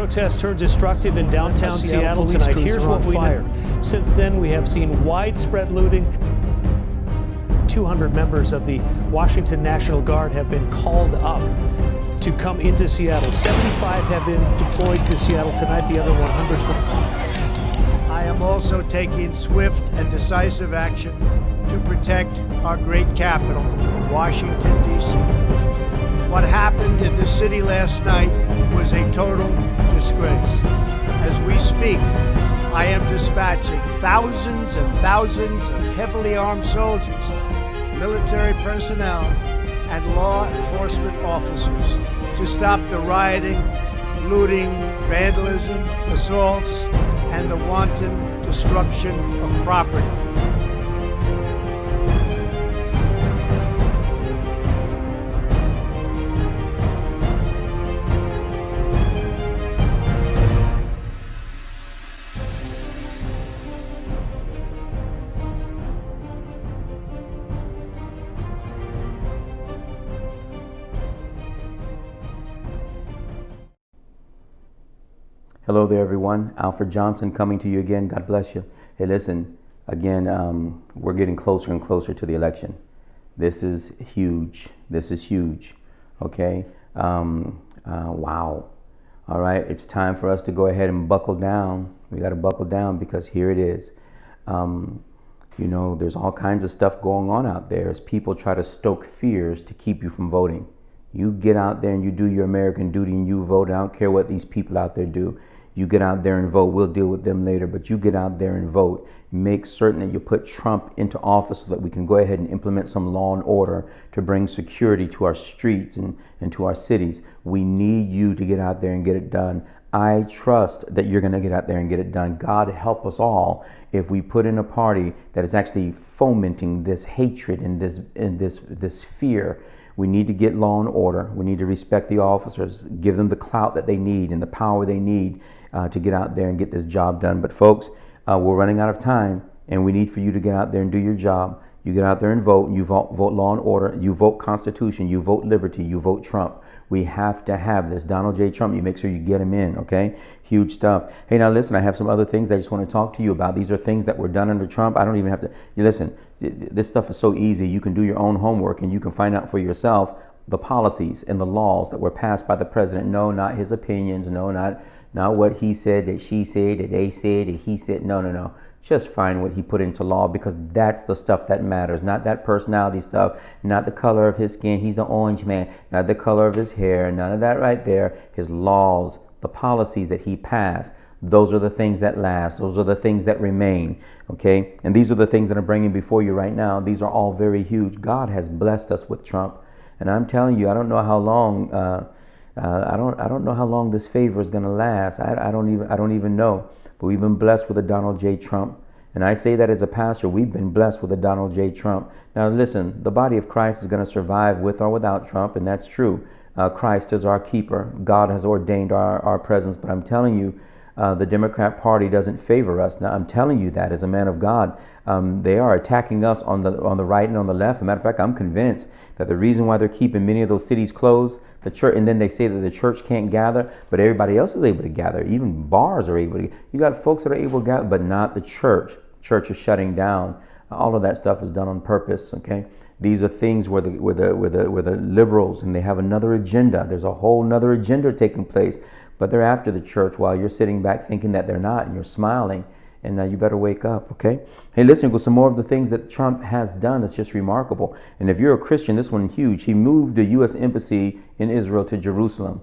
Protests turned destructive in downtown Seattle tonight. Here's what we know. Since then, we have seen widespread looting. 200 members of the Washington National Guard have been called up to come into Seattle. 75 have been deployed to Seattle tonight. The other 120. I am also taking swift and decisive action to protect our great capital, Washington, D.C. What happened in this city last night was a total disgrace. As we speak, I am dispatching thousands and thousands of heavily armed soldiers, military personnel, and law enforcement officers to stop the rioting, looting, vandalism, assaults, and the wanton destruction of property. Hello there, everyone. Alfred Johnson coming to you again. God bless you. Hey, listen, again, we're getting closer and closer to the election. This is huge. This is huge. Okay. Wow. All right. It's time for us to go ahead and buckle down. We got to buckle down because here it is. You know, there's all kinds of stuff going on out there as people try to stoke fears to keep you from voting. You get out there and you do your American duty and you vote. I don't care what these people out there do. You get out there and vote. We'll deal with them later, but you get out there and vote. Make certain that you put Trump into office so that we can go ahead and implement some law and order to bring security to our streets and to our cities. We need you to get out there and get it done. I trust that you're going to get out there and get it done. God help us all if we put in a party that is actually fomenting this hatred and this fear. We need to get law and order. We need to respect the officers, give them the clout that they need and the power they need to get out there and get this job done. But folks, we're running out of time, and we need for you to get out there and do your job. You get out there and vote, and you vote law and order, you vote Constitution, you vote liberty, you vote Trump. We have to have this. Donald J. Trump, you make sure you get him in, okay? Huge stuff. Hey, now listen, I have some other things I just want to talk to you about. These are things that were done under Trump. I don't even have to, listen, this stuff is so easy. You can do your own homework and you can find out for yourself the policies and the laws that were passed by the president. No, not his opinions. No, not what he said, that she said, that they said, that he said. No. Just find what he put into law, because that's the stuff that matters, not that personality stuff, not the color of his skin. He's the orange man, not the color of his hair, none of that right there. His laws, the policies that he passed, those are the things that last. Those are the things that remain. Okay. And these are the things that I'm bringing before you right now. These are all very huge. God has blessed us with Trump. And I'm telling you, I don't know how long, I don't know how long this favor is going to last. I don't even know. But we've been blessed with a Donald J. Trump. And I say that as a pastor, we've been blessed with a Donald J. Trump. Now listen, the body of Christ is going to survive with or without Trump, and that's true. Christ is our keeper. God has ordained our presence. But I'm telling you, the Democrat Party doesn't favor us. Now, I'm telling you that as a man of God. They are attacking us on the right and on the left. As a matter of fact, I'm convinced that the reason why they're keeping many of those cities closed, the church, and then they say that the church can't gather, but everybody else is able to gather. Even bars are able to. You got folks that are able to gather, but not the church. Church is shutting down. All of that stuff is done on purpose. Okay, these are things where the liberals, and they have another agenda. There's a whole another agenda taking place, but they're after the church while you're sitting back thinking that they're not, and you're smiling. And you better wake up, okay? Hey, listen, with some more of the things that Trump has done that's just remarkable. And if you're a Christian, this one's huge. He moved the U.S. Embassy in Israel to Jerusalem.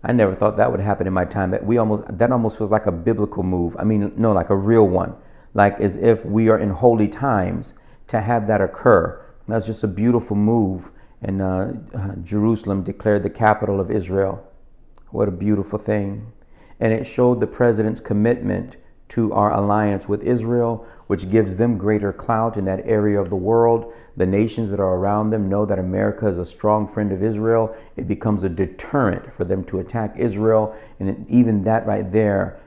I never thought that would happen in my time. That almost feels like a biblical move. I mean, no, like a real one. Like as if we are in holy times to have that occur. That's just a beautiful move. And Jerusalem declared the capital of Israel. What a beautiful thing. And it showed the president's commitment to our alliance with Israel, which gives them greater clout in that area of the world. The nations that are around them know that America is a strong friend of Israel. It becomes a deterrent for them to attack Israel. And even that right there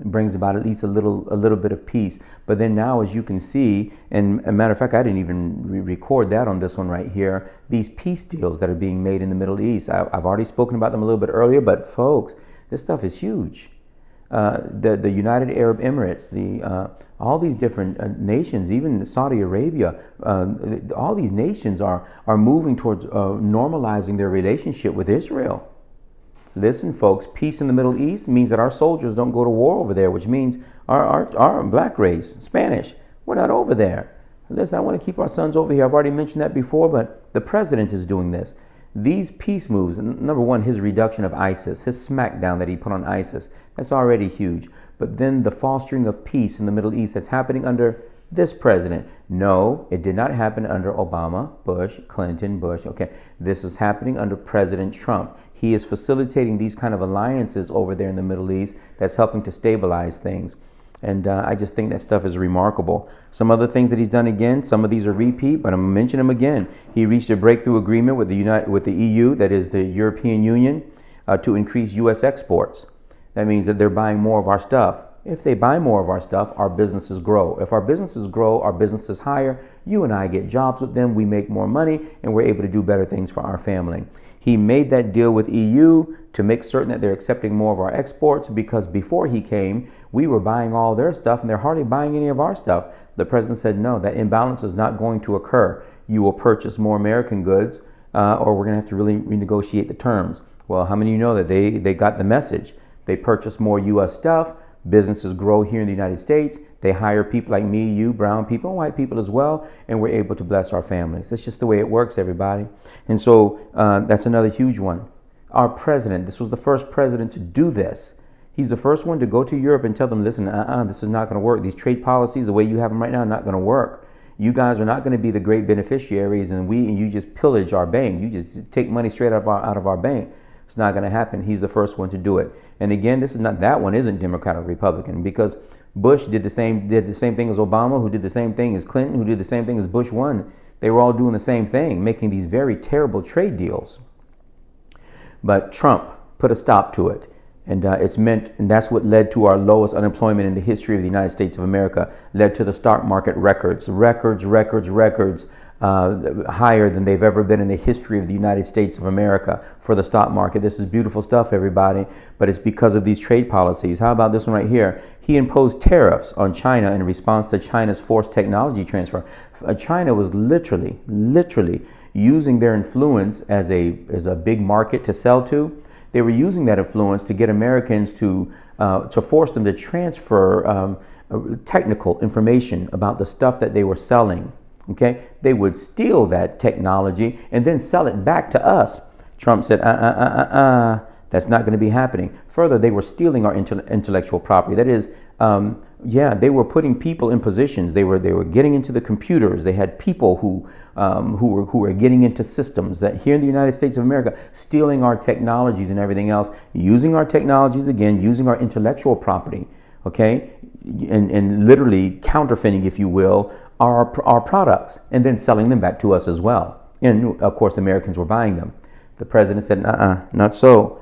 brings about at least a little bit of peace. But then now, as you can see, and a matter of fact, I didn't even record that on this one right here, these peace deals that are being made in the Middle East. I've already spoken about them a little bit earlier, but folks, This stuff is huge. The United Arab Emirates, all these different nations, even Saudi Arabia, all these nations are moving towards normalizing their relationship with Israel. Listen, folks, peace in the Middle East means that our soldiers don't go to war over there, which means our black race, Spanish, we're not over there. Listen, I want to keep our sons over here. I've already mentioned that before, but the president is doing this. These peace moves, number one, his reduction of ISIS, his smackdown that he put on ISIS, that's already huge. But then the fostering of peace in the Middle East that's happening under this president. No, it did not happen under Obama, Bush, Clinton, Bush. Okay, this is happening under President Trump. He is facilitating these kind of alliances over there in the Middle East that's helping to stabilize things. And I just think that stuff is remarkable. Some other things that he's done again, some of these are repeat, but I'm going to mention them again. He reached a breakthrough agreement with the EU, that is the European Union, to increase U.S. exports. That means that they're buying more of our stuff. If they buy more of our stuff, our businesses grow. If our businesses grow, our businesses hire. You and I get jobs with them. We make more money, and we're able to do better things for our family. He made that deal with EU to make certain that they're accepting more of our exports, because before he came, we were buying all their stuff, and they're hardly buying any of our stuff. The president said, no, that imbalance is not going to occur. You will purchase more American goods, or we're going to have to really renegotiate the terms. Well, how many of you know that they got the message? They purchase more U.S. stuff. Businesses grow here in the United States. They hire people like me, you, brown people, and white people as well, and we're able to bless our families. That's just the way it works, everybody. And so that's another huge one. Our president, this was the first president to do this. He's the first one to go to Europe and tell them, listen, this is not going to work. These trade policies, the way you have them right now, are not going to work. You guys are not going to be the great beneficiaries, and you just pillage our bank. You just take money straight out of our bank. It's not going to happen. He's the first one to do it. And again, that one isn't Democrat or Republican, because Bush did the same thing as Obama, who did the same thing as Clinton, who did the same thing as Bush 1. They were all doing the same thing, making these very terrible trade deals. But Trump put a stop to it. And and that's what led to our lowest unemployment in the history of the United States of America, led to the stock market records higher than they've ever been in the history of the United States of America for the stock market. This is beautiful stuff, everybody, but it's because of these trade policies. How about this one right here? He imposed tariffs on China in response to China's forced technology transfer. China was literally using their influence as a big market to sell to. They were using that influence to get Americans to force them to transfer technical information about the stuff that they were selling. Okay, they would steal that technology and then sell it back to us. Trump said, that's not going to be happening. Further, they were stealing our intellectual property. That is, they were putting people in positions. They were getting into the computers. They had people who were getting into systems that here in the United States of America, stealing our technologies and everything else, using our technologies again, using our intellectual property, okay, and literally counterfeiting, if you will, our products, and then selling them back to us as well. And of course, Americans were buying them. The president said, not so.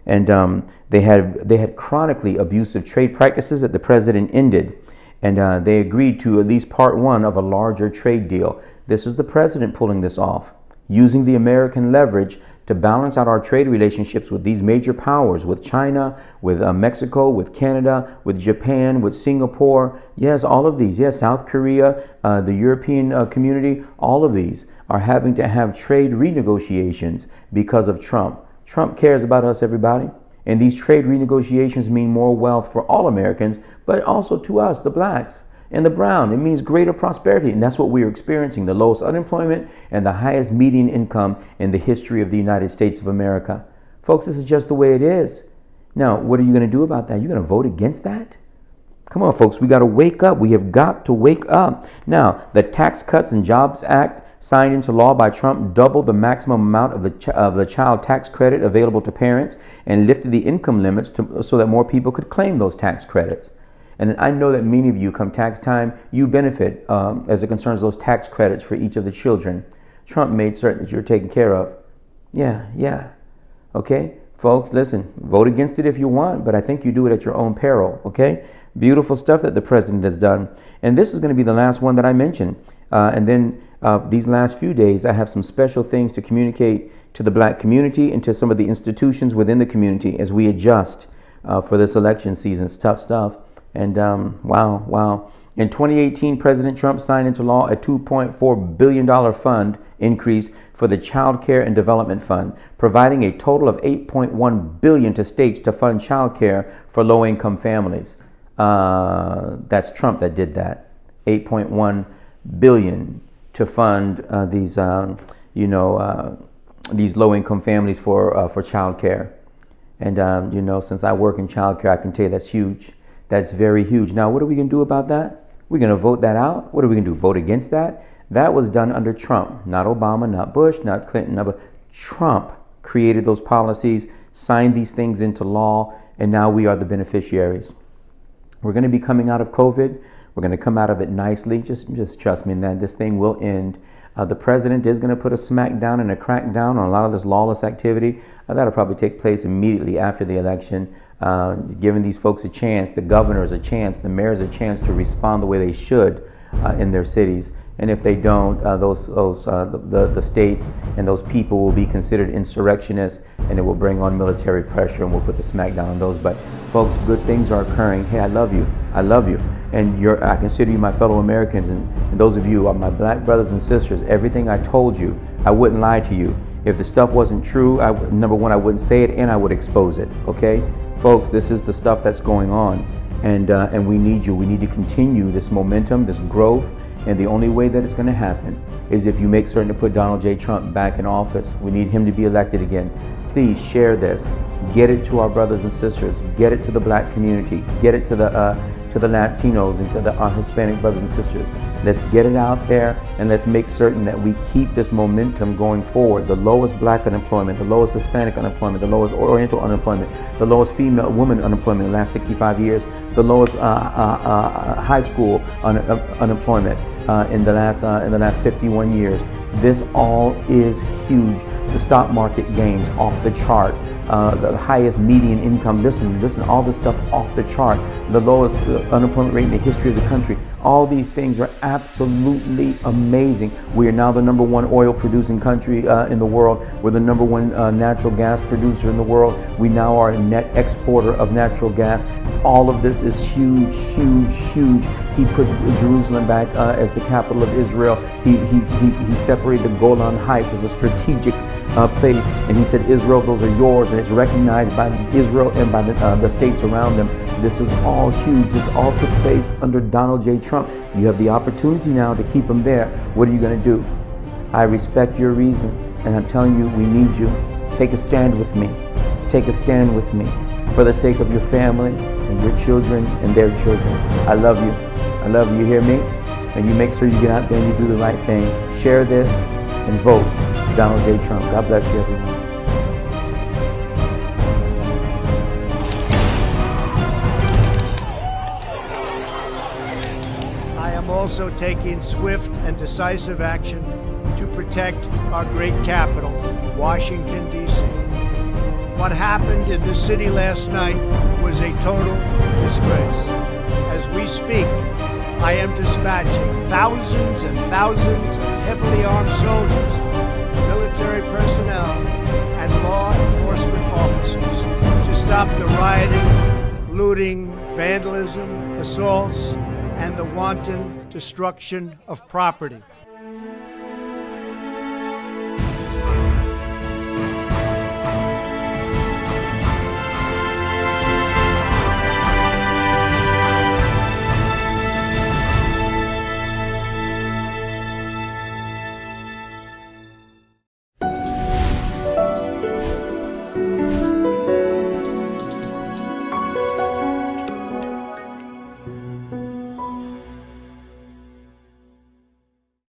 And they had chronically abusive trade practices that the president ended. And they agreed to at least part one of a larger trade deal. This is the president pulling this off, using the American leverage to balance out our trade relationships with these major powers, with China, with Mexico, with Canada, with Japan, with Singapore. Yes, all of these. Yes, South Korea, the European community, all of these are having to have trade renegotiations because of Trump. Trump cares about us, everybody. And these trade renegotiations mean more wealth for all Americans, but also to us, the blacks and the brown. It means greater prosperity. And that's what we're experiencing, the lowest unemployment and the highest median income in the history of the United States of America. Folks, this is just the way it is. Now, what are you going to do about that? You're going to vote against that? Come on, folks, we got to wake up. We have got to wake up. Now, the Tax Cuts and Jobs Act signed into law by Trump doubled the maximum amount of the child tax credit available to parents and lifted the income limits so that more people could claim those tax credits. And I know that many of you, come tax time, you benefit as it concerns those tax credits for each of the children. Trump made certain that you're taken care of. Yeah. Okay, folks, listen, vote against it if you want, but I think you do it at your own peril, okay? Beautiful stuff that the president has done. And this is going to be the last one that I mentioned. And then these last few days, I have some special things to communicate to the black community and to some of the institutions within the community as we adjust for this election season. It's tough stuff. And wow. In 2018, President Trump signed into law a $2.4 billion fund increase for the Child Care and Development Fund, providing a total of $8.1 billion to states to fund child care for low-income families. That's Trump that did that. $8.1 billion to fund these low-income families for child care. And since I work in child care, I can tell you that's huge. That's very huge. Now, what are we going to do about that? We're going to vote that out? What are we going to do? Vote against that? That was done under Trump, not Obama, not Bush, not Clinton. But Trump created those policies, signed these things into law, and now we are the beneficiaries. We're going to be coming out of COVID. We're going to come out of it nicely. Just trust me, that this thing will end. The president is going to put a smackdown and a crackdown on a lot of this lawless activity. That'll probably take place immediately after the election, giving these folks a chance, the governors a chance, the mayors a chance to respond the way they should in their cities. And if they don't, the states and those people will be considered insurrectionists, and it will bring on military pressure, and we'll put the smackdown on those. But folks, good things are occurring. Hey, I love you, and I consider you my fellow Americans, and those of you are my black brothers and sisters. Everything I told you, I wouldn't lie to you. If the stuff wasn't true, number one, I wouldn't say it, and I would expose it. Okay, folks, this is the stuff that's going on, and we need you. We need to continue this momentum, this growth. And the only way that it's going to happen is if you make certain to put Donald J. Trump back in office. We need him to be elected again. Please share this. Get it to our brothers and sisters. Get it to the black community. Get it to the Latinos and to our Hispanic brothers and sisters. Let's get it out there, and let's make certain that we keep this momentum going forward. The lowest black unemployment, the lowest Hispanic unemployment, the lowest Oriental unemployment, the lowest female woman unemployment in the last 65 years, the lowest high school unemployment in the last 51 years. This all is huge. The stock market gains off the chart. The highest median income. Listen, all this stuff off the chart. The lowest unemployment rate in the history of the country. All these things are absolutely amazing. We are now the number one oil producing country in the world. We're the number one natural gas producer in the world. We now are a net exporter of natural gas. All of this is huge. He put Jerusalem back as the capital of Israel. He separated the Golan Heights as a strategic place, and he said, Israel, those are yours, and it's recognized by Israel and by the states around them. This is all huge. This all took place under Donald J. Trump. You have the opportunity now to keep him there. What are you going to do? I respect your reason, and I'm telling you, we need you. Take a stand with me. Take a stand with me for the sake of your family and your children and their children. I love you. I love you. You hear me? And you make sure you get out there and you do the right thing. Share this and vote Donald J. Trump. God bless you, everyone. I am also taking swift and decisive action to protect our great capital, Washington, D.C. What happened in the city last night was a total disgrace. As we speak, I am dispatching thousands and thousands of heavily armed soldiers, military personnel, and law enforcement officers to stop the rioting, looting, vandalism, assaults, and the wanton destruction of property.